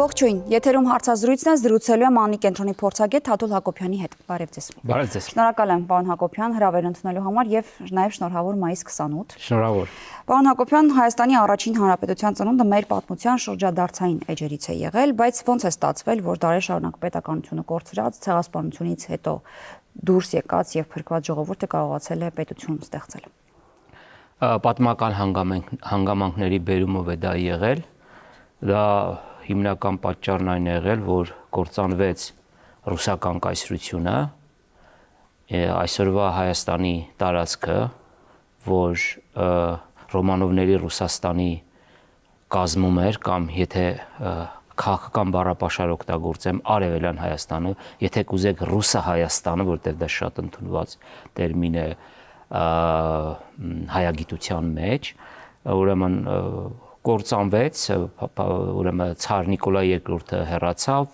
Ողջույն, եթերում հարցազրույցն է, զրուցելու եմ Անի կենտրոնի փորձագետ Թաթուլ Հակոբյանի հետ։ Բարև ձեզ։ Բարև ձեզ։ Շնորհակալ եմ, պարոն Հակոբյան, հրավեր ընդունելու համար եւ նաեւ շնորհավոր մայիս 28։ Շնորհավոր։ Պարոն Հակոբյան, Հայաստանի առաջին հանրապետության ծնունդը մեր պատմության շրջադարձային էջերից է եղել, բայց ոնց է ստացվել, որ դարեր շարունակ պետականությունը կորցրած, ցեղասպանությունից հետո դուրս եկած եւ փրկված ժողովուրդը կարողացել է պետություն ստեղծել։ Պատմական հանգամանքների բերումով է դա եղել։ Դա հիմնական պատճառն այն եղել, որ կործանվեց ռուսական կայսրությունը, այսօրվա Հայաստանի տարածքը, որ Ռոմանովների Ռուսաստանի կազմում էր, կամ եթե քաղաքական բառապաշար օգտագործեմ, Արևելյան Հայաստանը, եթե կուզեք Ռուսա Հայաստանը, որտեղ դա շատ ընդունված տերմին է հայագիտության մեջ, ուրեմն կործանվեց, ուրեմն ցար Նիկոլայ II-ը հեռացավ,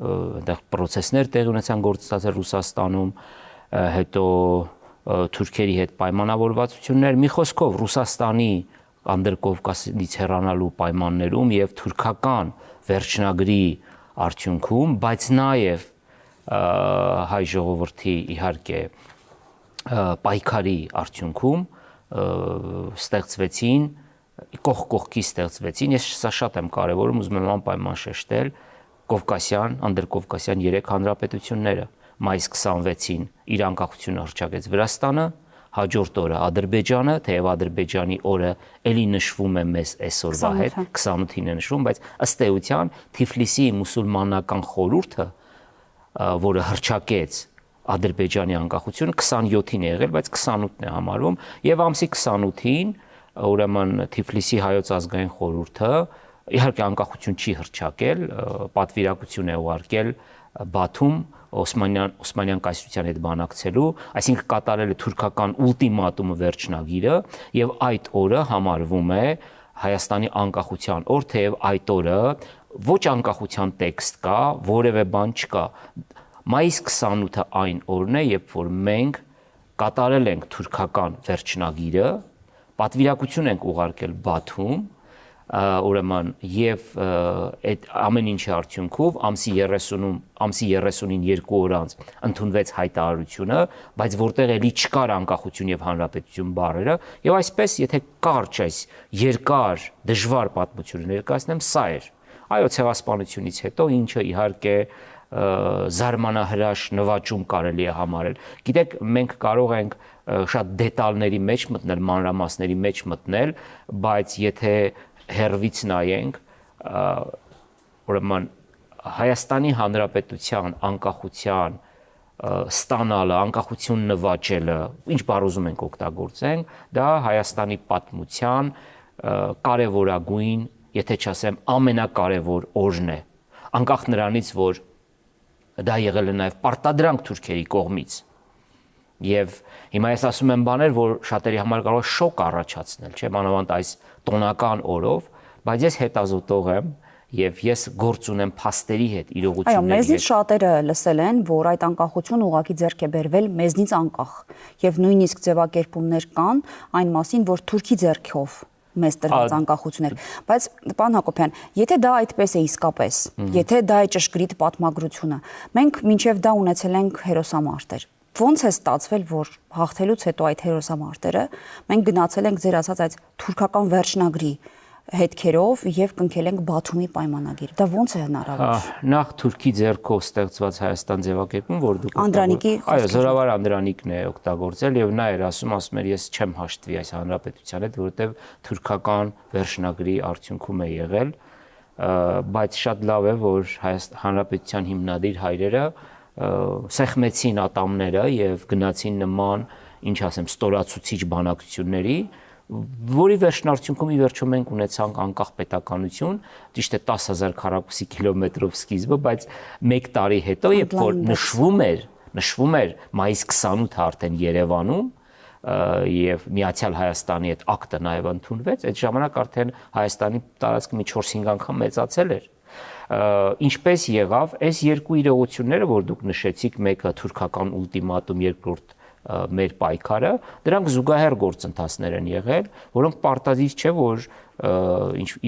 այնտեղ պրոցեսներ տեղի ունեցան գործածել Ռուսաստանում, հետո թուրքերի հետ պայմանավորվածություններ, մի խոսքով Ռուսաստանի Անդրկովկասից հեռանալու պայմաններում եւ թուրքական վերջնագրի արդյունքում, բայց նաեւ հայ ժողովրդի իհարկե պայքարի արդյունքում ստեղծվեցին կողք կողքի ստեղծվեցին, ես սա շատ եմ կարևորում, ուզում եմ անպայման շեշտել Կովկասյան, Անդրկովկասյան 3 հանրապետությունները, մայիս 26-ին իր անկախությունը հռչակեց Վրաստանը, հաջորդ օրը Ադրբեջանը, թեև Ադրբեջանի օրը էլի նշվում է մեզ այսօրվա հետ, 28-ին է նշվում, բայց ըստ էության Թիֆլիսի մուսուլմանական խորհուրդը, որը հռչակեց Ադրբեջանի անկախությունը 27-ին է եղել, բայց 28-ն է համարվում, եւ ամսի 28-ին ուրեմն Թիֆլիսի հայոց ազգային խորհուրդը իհարկե անկախություն չի հռչակել, պատվիրակություն է ուղարկել Բաթում Օսմանյան կայսրության հետ բանակցելու, այսինքն կատարել է թուրքական ուլտիմատումը վերջնագիրը եւ այդ օրը համարվում է Հայաստանի անկախության օր, թեև այդ օրը ոչ անկախության տեքստ կա, որևէ բան չկա։ Մայիս 28-ը այն օրն է, երբ որ մենք կատարել ենք թուրքական վերջնագիրը, պատվիրակություն ենք ուղարկել Բաթում, ուրեմն եւ այդ ամեն ինչի արդյունքով ամսի 30-ին 2 օր անց ընդունվեց հայտարարությունը, բայց որտեղ էլի չկար անկախություն եւ հանրապետություն բառերը, եւ այսպես եթե կարճ այս երկար դժվար պատմությունը ներկայացնեմ, սա էր։ Այո, ցեղասպանությունից հետո ինչը իհարկե զարմանահրաշ նվաճում կարելի է համարել։ Գիտեք, մենք կարող ենք շատ դետալների մեջ մտնել, մանրամասների մեջ մտնել, բայց եթե հերվից նայենք, ուրեմն Հայաստանի Հանրապետության անկախության ստանալը, անկախություն նվաճելը, ինչ բառ ուզում ենք օգտագործենք, դա Հայաստանի պատմության կարևորագույն, եթե չասեմ ամենակարևոր օրն է, անկախ նրանից, որ դա եղել է նաև պարտադրանք թուրքերի կողմից։ Եվ հիմա ես ասում եմ բաներ, որ շատերի համար կարող է շոկ առաջացնել, չէ՞, մանավանդ այս տոնական օրով, բայց ես հետազոտող եմ եւ ես գործ ունեմ փաստերի հետ, իրողությունների հետ։ Այո, մեզնից շատերը լսել են, որ այդ անկախությունը ուղղակի ձեռք է բերվել մեզնից անկախ եւ նույնիսկ ձևակերպումներ կան այն մասին, որ թուրքի ձեռքով մեզ տրված անկախություններ, բայց պարոն Հակոբյան, եթե դա այդպես է իսկապես, եթե դա է ճշգրիտ պատմագրությունը, մենք մինչև դա ունեցել ենք հերոսամարտեր։ Ոնց է ստացվել, որ հաղթելուց հետո այդ հերոսամարտերը մենք գնացել ենք ձեր ասած այդ թուրքական վերջնագրի հետքերով եւ կնքել ենք Բաթումի պայմանագիր։ Դա ոնց է հնարավոր։ Նախ թուրքի ձեռքով ստեղծված Հայաստան ձևակերպում, որ դուք Անդրանիկի, այո, Զորավար Անդրանիկն է օգտագործել եւ նա էր ասում էր ես չեմ հաշտվի այս հանրապետության հետ, որովհետեւ թուրքական վերջնագրի արդյունքում է եղել, բայց շատ լավ է, որ հանրապետության հիմնադիր հայրերը սեղմեցին ատամները եւ գնացին նման, ինչ ասեմ, ստորացուցիչ բանակցությունների, որի վերջնարդյունքում ի վերջո մենք ունեցանք անկախ պետականություն, ճիշտ է 10,000 քառակուսի կիլոմետրով սկիզբը, բայց 1 տարի հետո, երբ որ նշվում էր մայիս 28-ը արդեն Երևանում եւ Միացյալ Հայաստանի այդ ակտը նաեւ ընդունվեց, այդ ժամանակ արդեն Հայաստանի տարածքը մի 4-5 անգամ մեծացել էր։ Ինչպես եղավ, այս երկու իրողությունները, որ դուք նշեցիք, մեկը թուրքական ուլտիմատում, երկրորդ մեր պայքարը, դրանք զուգահեռ գործընթացներ են եղել, որոնք պարտադիր չէ, որ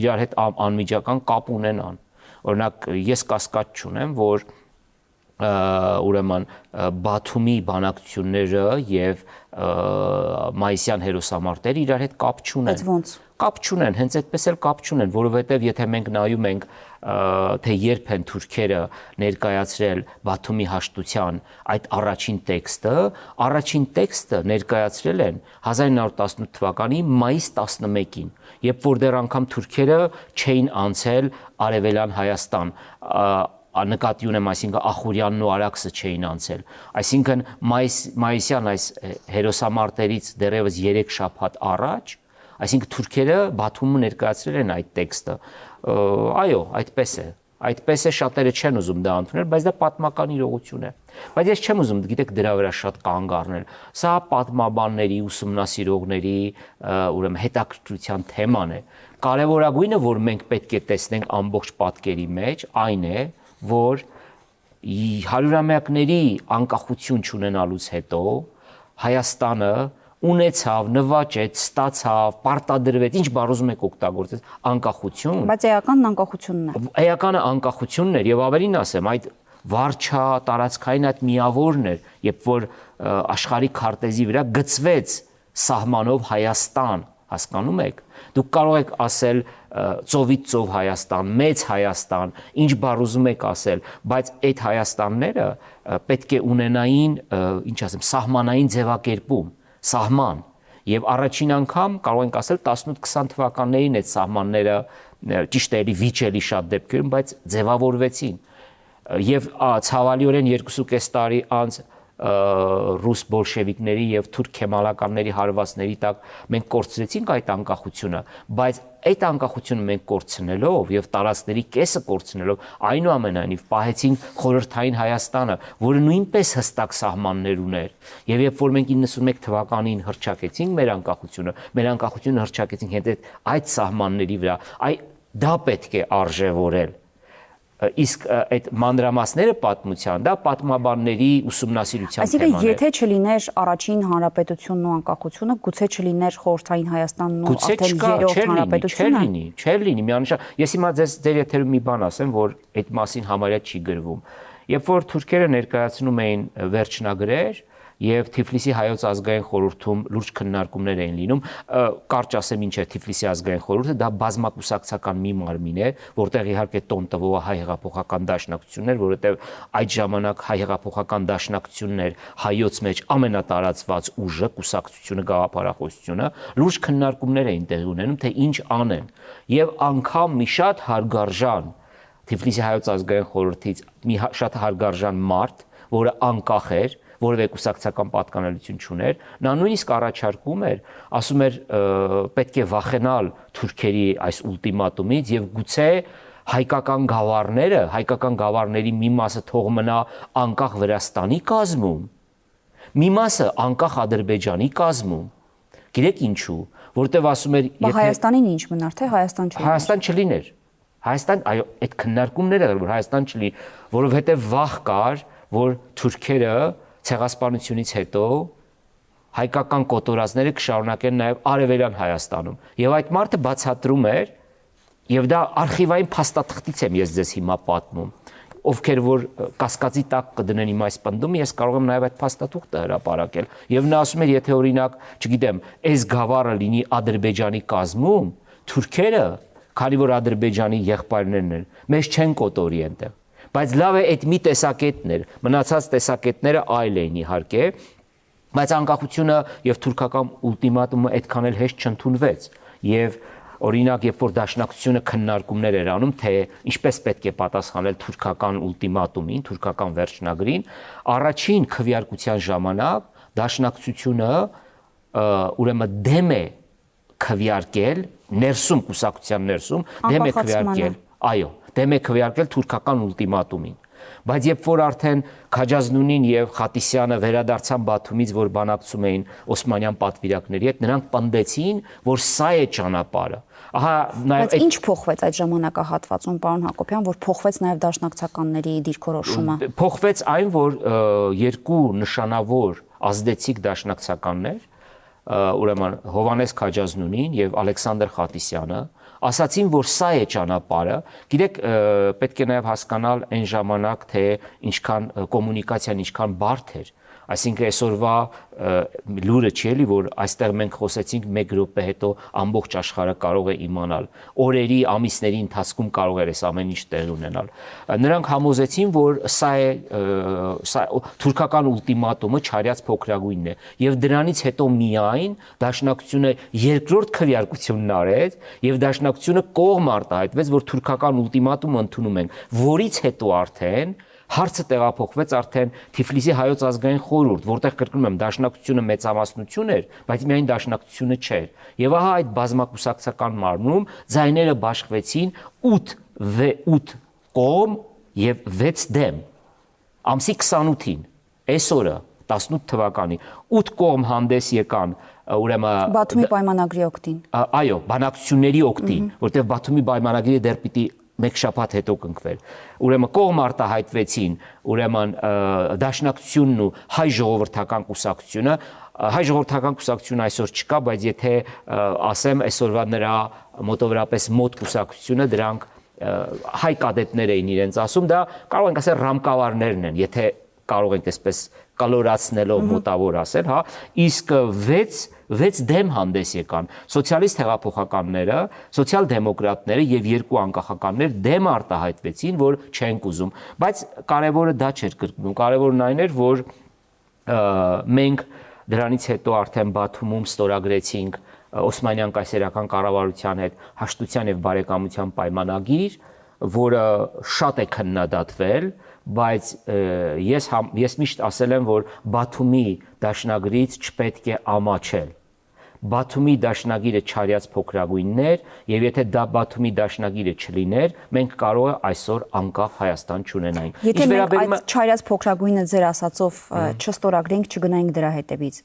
իրար հետ անմիջական կապ ունենան։ Օրինակ ես կասկած չունեմ, որ ուրեմն Բաթումի բանակցությունները եւ մայիսյան հերոսամարտերը իրար հետ կապ չունեն։ Բայց ո՞նց։ Կապ չունեն, հենց այդպես էլ կապ չունեն, որովհետեւ եթե մենք նայում ենք թե երբ են թուրքերը ներկայացրել Բաթումի հաշտության այդ առաջին տեքստը ներկայացրել են 1918 թվականի մայիս 11-ին, երբ որ դեռ անգամ թուրքերը չէին անցել Արևելյան Հայաստան, նկատի ունեմ, այսինքն Ախուրյանն ու Արաքսը չէին անցել, այսինքն մայիսյան այս հերոսամարտերից դեռևս 3 շաբաթ առաջ, այսինքն թուրքերը Բաթումը ներկայացրել են այդ տեքստը, այո, այդպես է, շատերը չեն ուզում դա ընդունել, բայց դա պատմական իրողություն է, բայց ես չեմ ուզում, գիտեք, դրա վրա շատ կանգ առնել, սա պատմաբանների, ուսումնասիրողների, ուրեմն հետաքրքրության թեման է, կարևորագույնը, որ մենք պետք է տեսնենք ամբողջ պատկերի մեջ, այն է, որ հարյուրամյակների անկախություն չունենալուց հետո Հայաստանը ունեցավ, նվաճեց, ստացավ, պարտադրվեց, ինչ բառ ուզում եք օգտագործել, անկախություն։ Բայց էականն անկախությունն է։ Էականը անկախությունն էր եւ ավելին ասեմ, այդ վարչա տարածքային այդ միավորն էր, երբ որ աշխարհի քարտեզի վրա գծվեց սահմանով Հայաստան, հասկանում եք։ Դուք կարող եք ասել ծովից ծով Հայաստան, մեծ Հայաստան, ինչ բառ ուզում եք ասել, բայց այդ Հայաստանները պետք է ունենային, ինչ ասեմ, սահմանային ձևակերպում, սահման, եւ առաջին անգամ կարող ենք ասել 18-20 թվականներին այդ սահմանները ճիշտ է վիճելի շատ դեպքերում, բայց ձևավորվեցին եւ ցավալիորեն 2.5 տարի անց ռուս բոլշևիկների եւ թուրք քեմալականների հարվածների տակ մենք կորցրեցինք այդ անկախությունը, բայց այդ անկախությունը մենք կորցնելով եւ տարածքների կեսը կորցնելով այնուամենայնիվ պահեցինք խորհրդային Հայաստանը, որը նույնպես հստակ սահմաններ ուներ։ Եվ երբ որ մենք 91 թվականին հռչակեցինք մեր անկախությունը հռչակեցինք հենց այդ սահմանների վրա, դա պետք է արժևորել։ Իսկ այդ մանրամասները պատմության, դա պատմաբանների ուսումնասիրության թեման է։ Այսինքն, եթե չլիներ առաջին հանրապետությունն ու անկախությունը, գուցե չլիներ խորհրդային Հայաստանն ու արդեն երրորդ հանրապետությունը։ Չէր լինի, միանշան։ Ես հիմա ձեր եթերում մի բան ասեմ, որ այդ մասին համարյա չի գրվում։ Երբ որ թուրքերը ներկայացնում էին վերջնագրեր եւ Թիֆլիսի հայոց ազգային խորհրդում լուրջ քննարկումներ էին լինում, կարճ ասեմ ինչ է Թիֆլիսի ազգային խորհուրդը, դա բազմակուսակցական մի մարմին է, որտեղ իհարկե տոն տվող հայ հեղափոխական դաշնակցությունն էր, որովհետեւ այդ ժամանակ հայ հեղափոխական դաշնակցությունն էր հայոց մեջ ամենատարածված ուժը, կուսակցությունը, գաղափարախոսությունը, լուրջ քննարկումներ էին տեղի ունենում, թե ինչ անեն, եւ անգամ մի շատ հարգարժան Թիֆլիսի հայոց ազգային խորհրդից մի շատ հարգարժան մարդ, որը անկախ էր, որևէ կուսակցական պատկանելություն չուներ, նա նույնիսկ առաջարկում էր, ասում էր պետք է վախենալ թուրքերի այս ուլտիմատումից եւ գուցե հայկական գավառների մի մասը թող մնա անկախ Վրաստանի կազմում, մի մասը անկախ Ադրբեջանի կազմում։ Գիտեք ինչու, որտեվ ասում էր, եթե Հայաստանին ինչ մնար, թե Հայաստան չլիներ։ Հայաստան, այո, այդ քննարկումները որ Հայաստան չլինի, որովհետեւ վախ կար, որ թուրքերը ցեղասպանությունից հետո հայկական կոտորածները կշարունակեն նաև Արևելյան Հայաստանում։ Եվ այդ մարդը բացատրում էր, եւ դա արխիվային փաստաթղթից եմ ես ձեզ հիմա պատմում, ովքեր որ կասկածի տակ կդնեն իմ այս պնդումը, ես կարող եմ նաև այդ փաստաթուղթը հրապարակել։ Եվ նա ասում էր, եթե օրինակ, չգիտեմ, այս գավառը լինի Ադրբեջանի կազմում, թուրքերը, քանի որ Ադրբեջանի եղբայրներն են, մեզ չեն կոտորի այնտեղ։ Բայց լավ է այդ մի տեսակետն էր, մնացած տեսակետները այլ էին իհարկե, բայց անկախությունը եւ թուրքական ուլտիմատումը այդքան էլ հեշտ չընդունվեց եւ օրինակ երբ որ դաշնակցությունը քննարկումներ էր անում թե ինչպես պետք է պատասխանել թուրքական ուլտիմատումին, թուրքական վերջնագրին, առաջին քվեարկության ժամանակ դաշնակցությունը ուրեմն դեմ է քվեարկել ներսում կուսակցության ներսում, դեմ է քվեարկել, այո, դեմ է քվեարկել թուրքական ուլտիմատումին, բայց երբ որ արդեն Քաջազնունին եւ Խատիսյանը վերադարձան Բաթումից, որ բանակցում էին օսմանյան պատվիրակների հետ, նրանք պնդեցին, որ սա է ճանապարհը։ Ահա նաեւ բայց ինչ փոխվեց այդ ժամանակահատվածում, պարոն Հակոբյան, որ փոխվեց նաեւ դաշնակցականների դիրքորոշումը։ Փոխվեց այն, որ երկու նշանավոր ազդեցիկ դաշնակցականներ, ուրեմն Հովհաննես Քաջազնունին եւ Ալեքսանդր Խատիսյանը, ասացին, որ սա է ճանապարհը։ Գիտեք, պետք է նաև հասկանալ այն ժամանակ, թե ինչքան կոմունիկացիան ինչքան բարդ էր։ Այսինքն այսօրվա լուրը չի էլի, որ այստեղ մենք խոսեցինք 1 րոպե հետո ամբողջ աշխարհը կարող է իմանալ։ Օրերի, ամիսների ընթացքում կարող էր այս ամեն ինչ տեղի ունենալ։ Նրանք համոզեցին, որ սա է թուրքական ուլտիմատումը չարյաց փոքրագույնն է, եւ դրանից հետո միայն Դաշնակցությունը երկրորդ քվեարկությունն արեց, եւ Դաշնակցությունը կողմ արտահայտվեց, որ թուրքական ուլտիմատումը ընդունում են, որից հետո արդեն հարցը տեղափոխվեց արդեն Թիֆլիսի հայոց ազգային խորհուրդ, որտեղ կրկնում եմ, Դաշնակցությունը մեծամասնություն էր, բայց միայն Դաշնակցությունը չէր։ Եվ ահա այդ բազմակուսակցական մարմնում ձայները բաշխվեցին 8 կողմ եւ 6 դեմ։ Ամսի 28-ին, այսօրը 18 թվականի 8 կողմ հանդես եկան, ուրեմն Բաթումի պայմանագրի օգտին։ Այո, բանակցությունների օգտին, որտեղ Բաթումի պայմանագրի դեռ պիտի մեկ շաբաթ հետո կնքվեր։ Ուրեմն կողմ արտահայտվեցին, ուրեմն Դաշնակցությունն ու Հայ ժողովրդական կուսակցությունը, Հայ ժողովրդական կուսակցությունը այսօր չկա, բայց եթե ասեմ այսօրվա նրա մոտավորապես մոտ կուսակցությունը, դրանք հայ կադետներ էին իրենց ասում, դա կարող ենք ասել ռամկավարներն են, եթե կարող ենք այսպես կալորացնելով մոտավոր ասել, հա, իսկ 6 դեմ հանդես եկան սոցիալիստ հեղափոխականները, սոցիալ-դեմոկրատները եւ 2 անկախականներ դեմ արտահայտվեցին, որ չեն ուզում, բայց կարևորը դա չէր կրկնում, կարևորն այն էր, որ մենք դրանից հետո արդեն Բաթումում ստորագրեցինք Օսմանյան կայսերական կառավարության հետ հաշտության եւ բարեկամության պայմանագիր, որը շատ է քննադատվել, բայց ես միշտ ասել եմ, որ Բաթումի դաշնագրից չպետք է ամաչել։ Բաթումի դաշնագիրը չարյաց փոքրագույններ, եւ եթե դա Բաթումի դաշնագիրը չլիներ, մենք կարող է այսօր անկախ Հայաստան չունենայինք։ Եթե մենք այդ չարյաց փոքրագույնը ձեր ասածով չստորագրենք, չգնայինք դրա հետևից,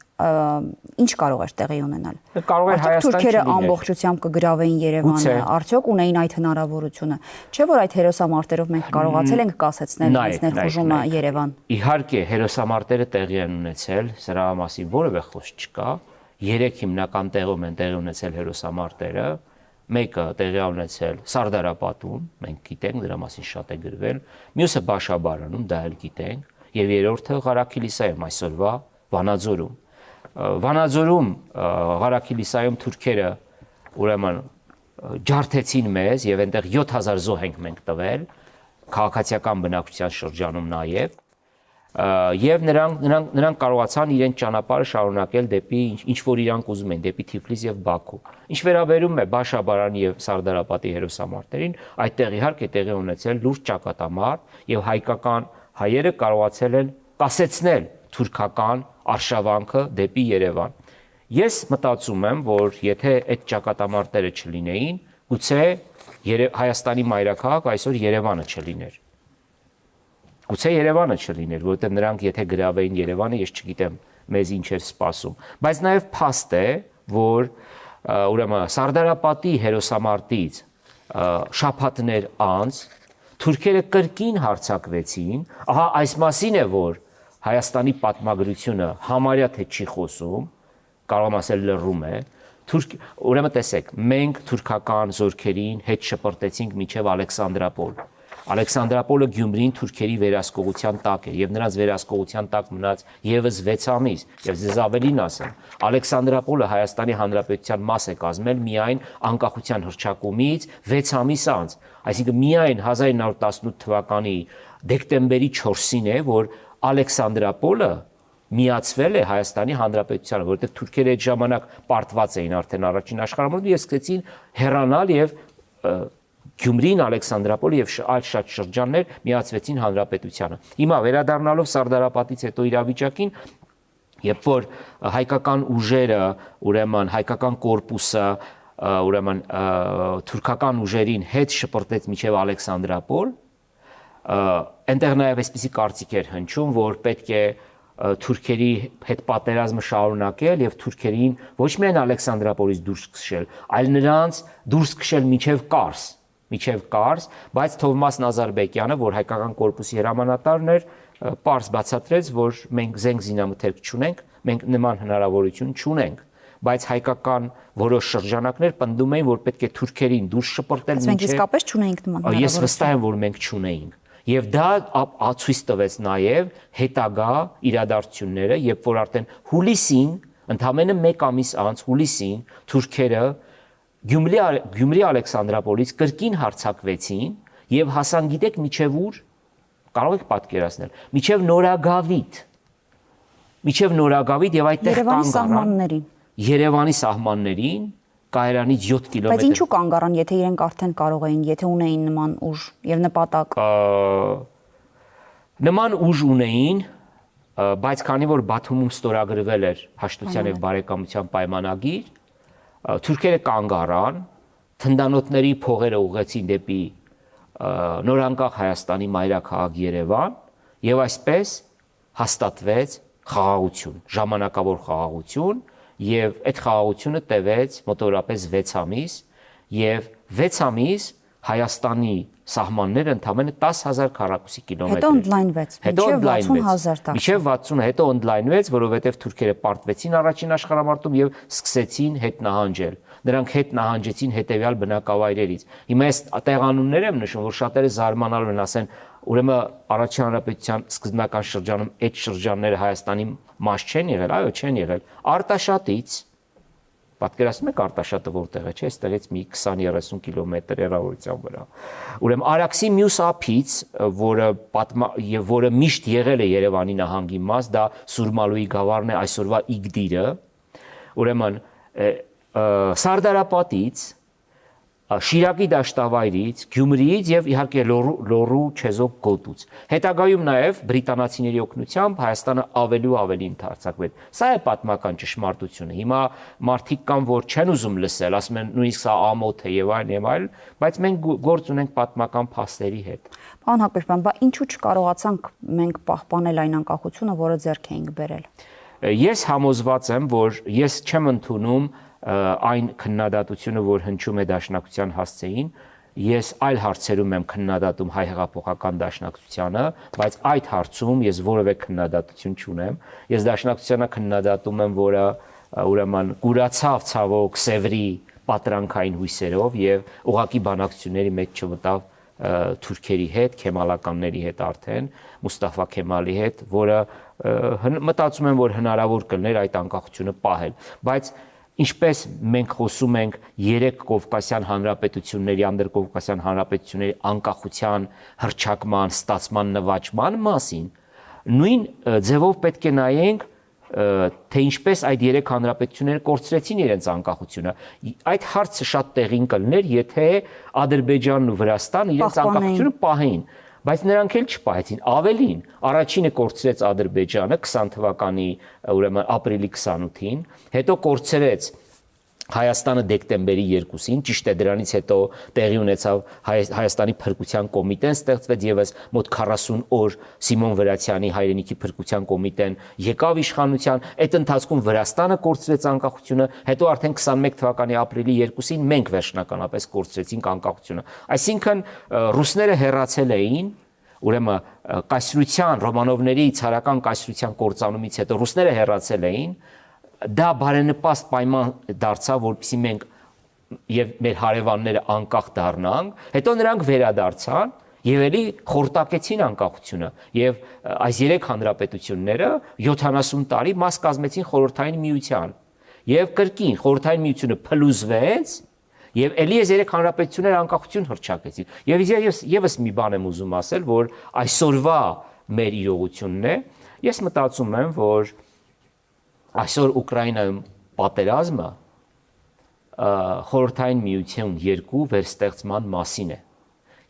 ինչ կարող էր տեղի ունենալ։ Կարող էր Հայաստան թուրքերը ամբողջությամբ կգրավեին Երևանը, արդյոք ունեին այդ հնարավորությունը։ Չէ՞ որ այդ հերոսամարտերով մենք կարողացել ենք կասեցնել այս ներխուժումը Երևան։ Իհարկե, հերոսամարտերը տեղի են ունեցել, սրա մասին որևէ խոսք չկա։ 3 հիմնական տեղում են տեղի ունեցել հերոսամարտերը, մեկը տեղի ունեցել Սարդարապատում, մենք գիտենք, դրա մասին շատ է գրվել, մյուսը Բաշաբարանում, դա էլ գիտենք, եւ երրորդը Ղարաքիլիսայում, այսօրվա Վանաձորում։ Վանաձորում, Ղարաքիլիսայում թուրքերը ուրեմն ջարդեցին մեզ եւ այնտեղ 7000 զոհ ենք մենք տվել, քաղաքացիական բնակչության շրջանում նաեւ եւ նրանք կարողացան իրենց ճանապարհը շարունակել դեպի ինչ որ իրանք ուզում են, դեպի Թիֆլիս եւ Բաքու։ Ինչ վերաբերում է Բաշաբարանի եւ Սարդարապատի հերոսամարտերին, այդտեղ իհարկե տեղի ունեցել լուրջ ճակատամարտ եւ հայկական հայերը կարողացել են կասեցնել թուրքական արշավանքը դեպի Երևան։ Ես մտածում եմ, որ եթե այդ ճակատամարտերը չլինեին, գուցե Հայաստանի մայրաքաղաք այսօր Երևանը չլիներ։ Գուցե Երևանը չլիներ, որովհետև նրանք եթե գրավեին Երևանը, ես չգիտեմ մեզ ինչ էր սպասում։ Բայց նաև փաստ է, որ ուրեմն Սարդարապատի հերոսամարտից շաբաթներ անց թուրքերը կրկին հարձակվեցին, ահա այս մասին է, որ Հայաստանի պատմագրությունը համարյա թե չի խոսում, կարող եմ ասել լռում է, ուրեմն տեսեք, մենք թուրքական զորքերին հետ շպրտեցինք մինչև Ալեքսանդրապոլ։ Ալեքսանդրապոլը Գյումրին թուրքերի վերահսկողության տակ էր եւ նրանց վերահսկողության տակ մնաց եւս 6 ամիս եւ ձեզ ավելին ասեմ Ալեքսանդրապոլը Հայաստանի Հանրապետության մաս է կազմել միայն անկախության հռչակումից 6 ամիս անց, այսինքն միայն 1918 թվականի դեկտեմբերի 4-ին է, որ Ալեքսանդրապոլը միացվել է Հայաստանի Հանրապետությանը, որովհետեւ թուրքերը այդ ժամանակ պարտված էին արդեն առաջին աշխարհամարտում եւ սկսեցին հեռանալ եւ Գյումրին, Ալեքսանդրապոլը եւ այլ շատ շրջաններ միացվեցին հանրապետությանը։ Հիմա վերադառնալով Սարդարապատից հետո իրավիճակին, երբ որ հայկական ուժերը, ուրեմն հայկական կորպուսը, ուրեմն թուրքական ուժերին հետ շպրտեց միջև Ալեքսանդրապոլ, այնտեղ նաեւ այսպիսի կարծիք էր հնչում, որ պետք է թուրքերի հետ պատերազմը շարունակել եւ թուրքերին ոչ միայն Ալեքսանդրապոլից դուրս քշել, այլ նրանց դուրս քշել միջև Կարս, բայց Թովմաս Նազարբեկյանը, որ հայկական կորպուսի հրամանատարն էր, պարզ բացատրեց, որ մենք զենք զինամթերք չունենք, մենք նման հնարավորություն չունենք, բայց հայկական որոշ շրջանակներ պնդում էին, որ պետք է թուրքերին դուրս շպրտել մինչև։ Մենք իսկապես չունեինք նման հնարավորություն։ Ես վստահ եմ, որ մենք չունեինք։ Եվ դա ցույց տվեց նաև հետագա իրադարձությունները, երբ որ արդեն հուլիսին, ընդամենը 1 ամիս անց հուլիսին թուրքերը Գյումրի Ալեքսանդրապոլից կրկին հարձակվեցին եւ հասան գիտեք միջև ուր, կարող եք պատկերացնել, միջև Նորագավիթ եւ այդտեղ կանգ առան Երևանի սահմաններին Կայարանից 7 կիլոմետր։ Բայց ինչու կանգ առան, եթե իրենք արդեն կարող էին, եթե ունեին նման ուժ եւ նպատակ։ Նման ուժ ունեին, բայց քանի որ Բաթումում ստորագրվել էր հաշտության եւ բարեկամության պայմանագիր, թուրքերը կանգ առան, թնդանոթների փողերը ուղղեցին դեպի նորանկախ Հայաստանի մայրաքաղաք Երևան եւ այսպես հաստատվեց խաղաղություն, ժամանակավոր խաղաղություն եւ այդ խաղաղությունը տևեց մոտավորապես 6 ամիս եւ 6 ամիս Հայաստանի սահմանները ընդամենը 10,000 քառակուսի կիլոմետր։ Հետո ընդլայնվեց։ Մինչև 60, հետո ընդլայնվեց, որովհետև թուրքերը պարտվեցին առաջին աշխարհամարտում եւ սկսեցին հետ նահանջել։ Նրանք հետ նահանջեցին հետեւյալ բնակավայրերից։ Հիմա այս տեղանուններ եմ նշում, որ շատերը զարմանալու են, ասեն, ուրեմն առաջին հանրապետության սկզբնական շրջանում այդ շրջանները Հայաստանի մաս չեն եղել, այո, չեն եղել։ Արտաշատից պատկերացնում եք Արտաշատը որտեղ է, չէ՞, այստեղից մի 20-30 կիլոմետր հեռավորության վրա։ Ուրեմն Արաքսի մյուս ափից, որը միշտ եղել է Երևանի նահանգի մաս, դա Սուրմալուի գավառն է, այսօրվա Իգդիրը։ Ուրեմն Սարդարապատից, Շիրակի դաշտավայրից, Գյումրիից եւ իհարկե Լոռու Չեզոք գոտուց։ Հետագայում նաեւ բրիտանացիների օգնությամբ Հայաստանը ավելի ու ավելի ընդարձակվեց։ Սա է պատմական ճշմարտությունը։ Հիմա մարդիկ կան, որ չեն ուզում լսել, ասում են նույնիսկ սա ամոթ է եւ այլն, բայց մենք գործ ունենք պատմական փաստերի հետ։ Պարոն Հակոբյան, բա ինչու չկարողացանք մենք պահպանել այն անկախությունը, որը ձեռք էինք բերել։ Ես համոզված եմ, որ ես չեմ ընդունում այն քննադատությունը, որ հնչում է Դաշնակցության հասցեին, ես այլ հարցերում եմ քննադատում հայ հեղափոխական Դաշնակցությանը, բայց այդ հարցում ես որևէ քննադատություն չունեմ։ Ես Դաշնակցությանը քննադատում եմ, որը ուրեմն կուրացավ ցավոք Սևրի պատրանքային հույսերով եւ ուղակի բանակցությունների մեջ չմտավ թուրքերի հետ, քեմալականների հետ արդեն, Մուստաֆա Քեմալի հետ, որը մտածում եմ, որ հնարավոր կլներ այդ անկախությունը պահել, բայց ինչպես մենք խոսում ենք 3 Կովկասյան հանրապետությունների, անդրկովկասյան հանրապետությունների անկախության հռչակման, ստացման նվաճման մասին, նույն ձևով պետք է նայենք, թե ինչպես այդ 3 հանրապետությունները կորցրեցին իրենց անկախությունը։ Այդ հարցը շատ տեղին կլներ, եթե Ադրբեջանն ու Վրաստանը իրենց անկախությունը պահեին, բայց նրանք էլ չպահեցին, ավելին, առաջինը կորցրեց Ադրբեջանը 20 թվականի ուրեմն ապրիլի 28-ին, հետո կորցրեց Հայաստանը դեկտեմբերի 2-ին, ճիշտ է դրանից հետո տեղի ունեցավ Հայաստանի փրկության կոմիտեն, ստեղծվեց եւս մոտ 40 օր Սիմոն Վրացյանի հայրենիքի փրկության կոմիտեն եկավ իշխանության, այդ ընթացքում Վրաստանը կորցրեց անկախությունը, հետո արդեն 21 թվականի ապրիլի 2-ին մենք վերջնականապես կորցրեցինք անկախությունը։ Այսինքն ռուսները հեռացել էին, ուրեմն կայսրության, Ռոմանովների ցարական կայսրության կործանումից հետո ռուսները հեռացել էին, դա բարենպաստ պայման դարձավ, որպեսզի մենք եւ մեր հարևանները անկախ դառնանք, հետո նրանք վերադարձան եւ էլի խորտակեցին անկախությունը եւ այս 3 հանրապետությունները 70 տարի մաս կազմեցին խորհրդային միության եւ կրկին խորհրդային միությունը փլուզվեց եւ էլի այս 3 հանրապետությունները անկախություն հռչակեցին եւ եւս մի բան եմ ուզում ասել, որ այսօրվա մեր իրողությունն է, ես մտածում եմ, որ այսօր Ուկրաինայում պատերազմը խորհրդային միություն 2 վերստեղծման մասին է։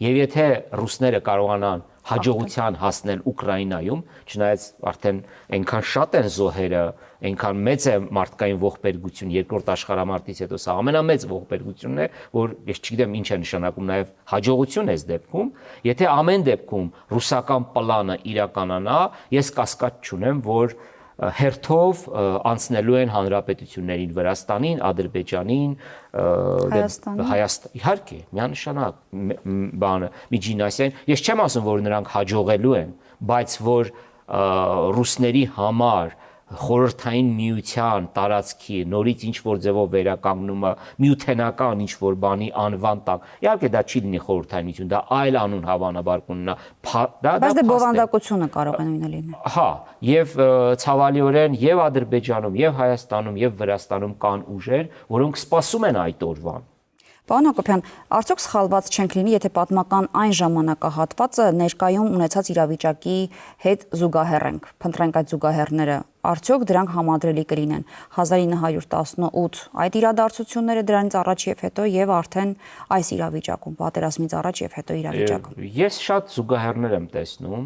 Եվ եթե ռուսները կարողանան հաջողության հասնել Ուկրաինայում, չնայած արդեն այնքան շատ են զոհերը, այնքան մեծ է մարդկային ողբերգություն, երկրորդ աշխարհամարտից հետո սա ամենամեծ ողբերգությունն է, որ ես չգիտեմ ինչ է նշանակում նաև հաջողություն այս դեպքում, եթե ամեն դեպքում ռուսական պլանը իրականանա, ես կասկած չունեմ, որ հերթով անցնելու են հանրապետություններին Վրաստանին, Ադրբեջանին, Հայաստան, իհարկե, միանշանակ բանը, Միջին Ասիային, ես չեմ ասում, որ նրանք հաջողելու են, բայց որ ռուսների համար խորհրդային միության տարածքի նորից ինչ որ ձևով վերականգնումը միութենական ինչ որ բանի անվան տակ իհարկե դա չի լինի խորհրդային միություն դա այլ անուն հավանաբար կունենա բայց դե բովանդակությունը կարող է նույնը լինել հա եւ ցավալիորեն եւ Ադրբեջանում եւ Հայաստանում եւ Վրաստանում կան ուժեր որոնք սպասում են այդ օրվան Պարոն Հակոբյան, արդյոք սխալված չենք լինի, եթե պատմական այն ժամանակահատվածը ներկայում ունեցած իրավիճակի հետ զուգահեռենք, փնտրենք այդ զուգահեռները, արդյոք դրանք համադրելի կլինեն 1918 այդ իրադարձությունները դրանից առաջ եւ հետո եւ արդեն այս իրավիճակում, պատերազմից առաջ եւ հետո իրավիճակում։ Ես շատ զուգահեռներ եմ տեսնում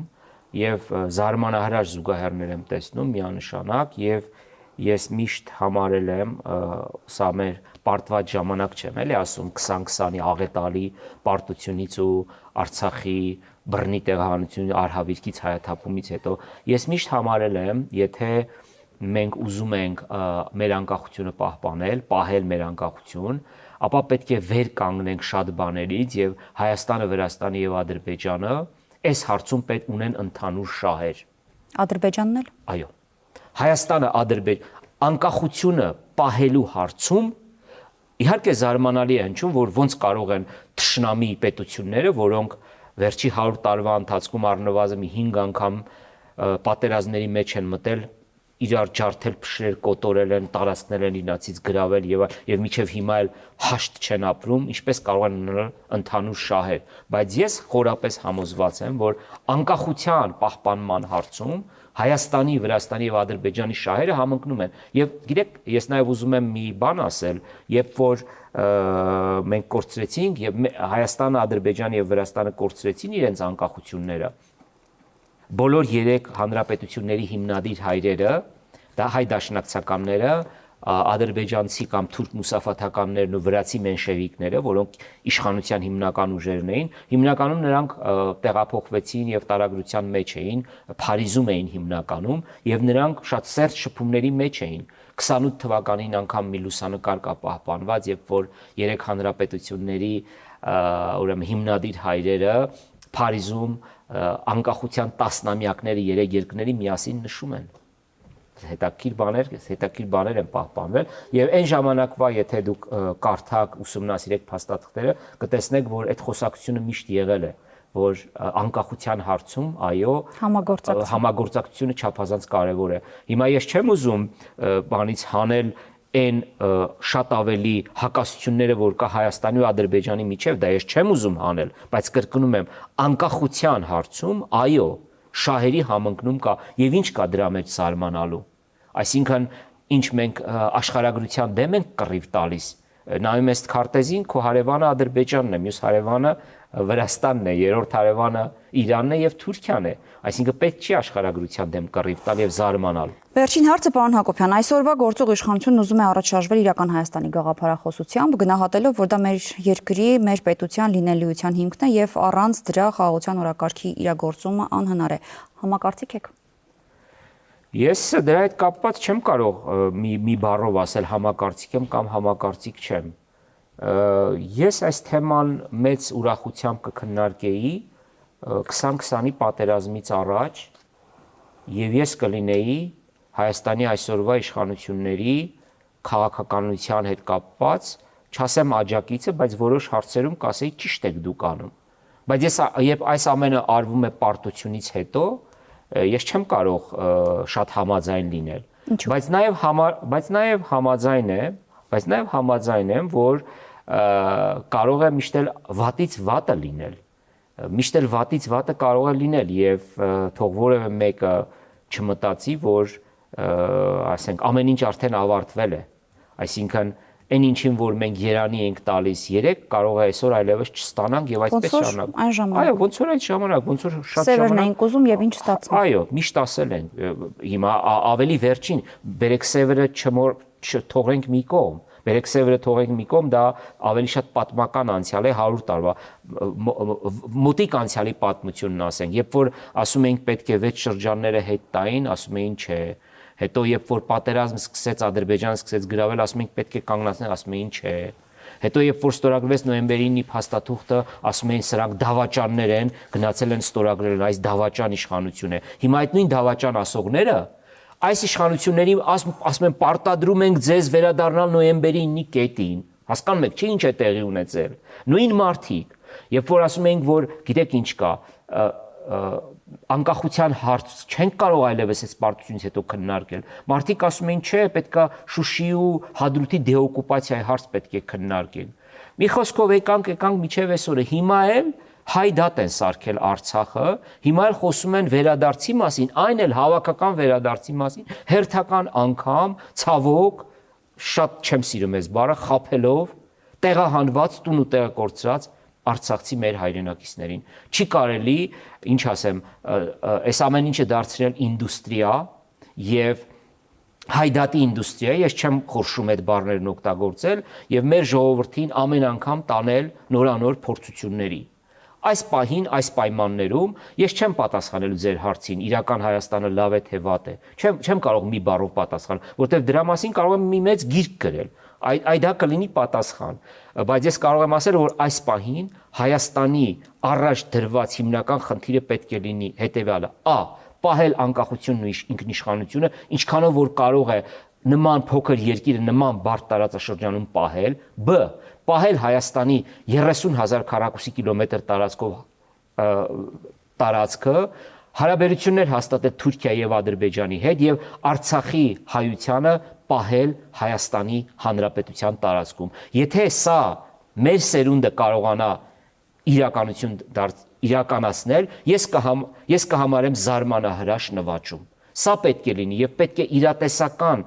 եւ զարմանահրաշ զուգահեռներ եմ տեսնում միանշանակ եւ ես միշտ համարել եմ սա մեր պարտված ժամանակ չեմ էլի ասում 2020-ի աղետալի պարտությունից ու Արցախի բռնի տեղահանությունի արհավիրքից հայաթափումից հետո ես միշտ համարել եմ եթե մենք ուզում ենք մեր անկախությունը պահպանել, պահել մեր անկախություն, ապա պետք է վեր կանգնենք շատ բաներից եւ Հայաստանը, Վրաստանը եւ Ադրբեջանը այս հարցում պետք ունեն ընդհանուր շահեր։ Ադրբեջանն էլ։ Այո։ Հայաստանը անկախությունը պահելու հարցում իհարկե զարմանալի է հնչում, որ ոնց կարող են թշնամի պետությունները, որոնք վերջի 100 տարվա ընթացքում առնվազն 5 անգամ պատերազմների մեջ են մտել, իրար ջարդել, փշրել, կոտորել են, տարածքներ են իրացից գրավել եւ միջև հիմա էլ հաշտ չեն ապրում, ինչպես կարող են ունենալ ընդհանուր շահեր, բայց ես խորապես համոզված եմ, որ անկախության պահպանման հարցում Հայաստանի, Վրաստանի եւ Ադրբեջանի շահերը համընկնում են։ Եվ գիտեք, ես նաեւ ուզում եմ մի բան ասել, երբ որ մենք կորցրեցինք եւ Հայաստանը, Ադրբեջանը եւ Վրաստանը կորցրեցին իրենց անկախությունները, բոլոր 3 հանրապետությունների հիմնադիր հայրերը, դա հայ դաշնակցականները, ադրբեջանցի կամ թուրք մուսաֆաթականներն ու վրացի մենշևիկները, որոնք իշխանության հիմնական ուժերն էին, հիմնականում նրանք տեղափոխվեցին եւ տարագրության մեջ էին, Փարիզում էին հիմնականում եւ նրանք շատ սերտ շփումների մեջ էին։ 28 թվականին անգամ մի լուսանկար կա պահպանված, երբ որ 3 հանրապետությունների ուրեմն հիմնադիր հայրերը Փարիզում անկախության տասնամյակների 3 երկրների միասին նշում են։ Հետաքրքիր բաներ են պահպանվել եւ այն ժամանակվա եթե դուք կարդաք ուսումնասիրեք փաստաթղթերը կտեսնեք որ այդ խոսակցությունը միշտ եղել է որ անկախության հարցում այո համագործակցությունը չափազանց կարեւոր է հիմա ես չեմ ուզում բանից հանել այն շատ ավելի հակասությունները որ կա Հայաստանի ու Ադրբեջանի միջև դա ես չեմ ուզում հանել բայց կրկնում եմ անկախության հարցում այո շահերի համընկնում կա եւ ինչ կա դրա մեջ զարմանալու այսինքն ինչ մենք աշխարհագրության դեմ ենք կռիվ տալիս նայում ես քարտեզին քո հարևանը Ադրբեջանն է մյուս հարևանը Վրաստանն է երրորդ հարևանը Իրանն է եւ Թուրքիան է այսինքն պետք չի աշխարհագրության դեմ կռիվ տալ եւ զարմանալ Վերջին հարցը պարոն Հակոբյան այսօրվա գործող իշխանությունն ուզում է առաջարժվել իրական Հայաստանի գաղափարախոսությամբ գնահատելով որ դա մեր երկրի մեր պետության լինելիության հիմքն է եւ առանց դրա խաղաղության օրակարգի իրագործումը անհնար է համակարծիք եք Ես դրա հետ կապված չեմ կարող մի բառով ասել համակարծիք եմ կամ համակարծիք չեմ Ես այս թեման մեծ ուրախությամբ կքննարկեի 2020-ի պատերազմից առաջ եւ ես կլինեի Հայաստանի այսօրվա իշխանությունների քաղաքականության հետ կապված չասեմ աջակիցը, բայց որոշ հարցերում կասեի ճիշտ եք դուք անում։ Բայց ես երբ այս ամենը արվում է պարտությունից հետո, ես չեմ կարող շատ համաձայն լինել։ Բայց նաեւ համաձայն եմ, որ կարող է միշտ էլ վատից վատը լինել։ Միշտ էլ վատից վատը կարող է լինել եւ թող որևէ մեկը չմտածի, որ ասենք ամեն ինչ արդեն ավարտվել է։ Այսինքն այն ինչին որ մենք երանի ենք տալիս 3 կարող է այսօր այլևս չստանանք եւ այսպես շարունակ։ Այո, ոնց որ այդ ժամանակ, ոնց որ շատ ժամանակ։ Սևերն ենք ուզում եւ ինչ ստացվում։ Այո, միշտ ասել են։ Հիմա ավելի վերջին բերեք սևերը չթողենք մի կողմ։ Բերեք սևերը թողենք մի կողմ, դա ավելի շատ պատմական անցյալ է 100 տարվա մոտիկ անցյալի պատմությունն ասենք, երբ որ ասում էինք պետք է 6 շրջանները հետ տային, ասում էին չէ, հետո երբ որ պատերազմ սկսեց Ադրբեջանը սկսեց գրավել, ասում էինք պետք է կանգնացնել, ասում էին չէ, հետո երբ որ ստորագրվեց նոյեմբերի 9-ի փաստաթուղթը, ասում էին սրանք դավաճաններ են, գնացել են ստորագրել այս դավաճան իշխանություն է։ Հիմա այդ նույն դավաճան ասողները Այս իշխանությունների ասում են պարտադրում ենք ձեզ վերադառնալ նոյեմբերի 9-ի կետին։ Հասկանում եք, չէ՞ ինչ է տեղի ունեցել։ Նույն մարդիկ, երբ որ ասում ենք, որ գիտեք ինչ կա, անկախության հարց չենք կարող այլևս այս պարտությունից հետո քննարկել։ Մարդիկ ասում են, չէ, պետքա Շուշիի ու Հադրութի դեօկուպացիայի հարց պետք է քննարկել։ Մի խոսքով եկանք միջև այսօրը հիմա էլ հայ դատ են սարքել Արցախը, հիմա էլ խոսում են վերադարձի մասին, այն էլ հավաքական վերադարձի մասին, հերթական անգամ, ցավոք, շատ չեմ սիրում այս բառը, խաբելով, տեղահանված, տուն ու տեղակորցրած արցախցի մեր հայրենակիցներին։ Չի կարելի, ինչ ասեմ, այս ամեն ինչը դարձնել ինդուստրիա եւ հայդատի ինդուստրիա, ես չեմ խորշում այդ բառերն օգտագործել եւ մեր ժողովրդին ամեն անգամ տանել նորանոր փորձությունների։ Այս պահին, այս պայմաններում ես չեմ պատասխանելու ձեր հարցին, իրական Հայաստանը լավ է թե վատ է։ Չեմ կարող մի բառով պատասխանել, որովհետեւ դրա մասին կարող եմ մի մեծ գիրք գրել։ Այդ դա կլինի պատասխան, բայց ես կարող եմ ասել, որ այս պահին Հայաստանի առաջ դրված հիմնական խնդիրը պետք է լինի հետևյալը. Ա. Պահել անկախությունն ու ինքնիշխանությունը, ինչքանով որ կարող է նման փոքր երկիրը նման բարդ տարածաշրջանում պահել, բ. Պահել Հայաստանի 30,000 քառակուսի կիլոմետր տարածքով տարածքը, հարաբերություններ հաստատել Թուրքիայի եւ Ադրբեջանի հետ եւ Արցախի հայությանը պահել Հայաստանի Հանրապետության տարածքում։ Եթե սա մեր սերունդը կարողանա իրականացնել, ես կհամարեմ զարմանահրաշ նվաճում։ Սա պետք է լինի եւ պետք է իրատեսական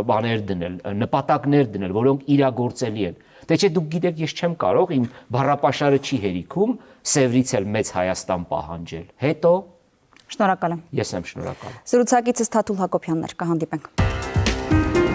բաներ դնել, նպատակներ դնել, որոնք իրագործելի են։ Դե չէ դուք գիտեք, ես չեմ կարող իմ բառապաշարը չի հերիքում Սևրից էլ մեծ Հայաստան պահանջել։ Հետո Շնորհակալ եմ։ Ես եմ շնորհակալ։ Զրուցակիցս Թաթուլ Հակոբյանն էր, կհանդիպենք։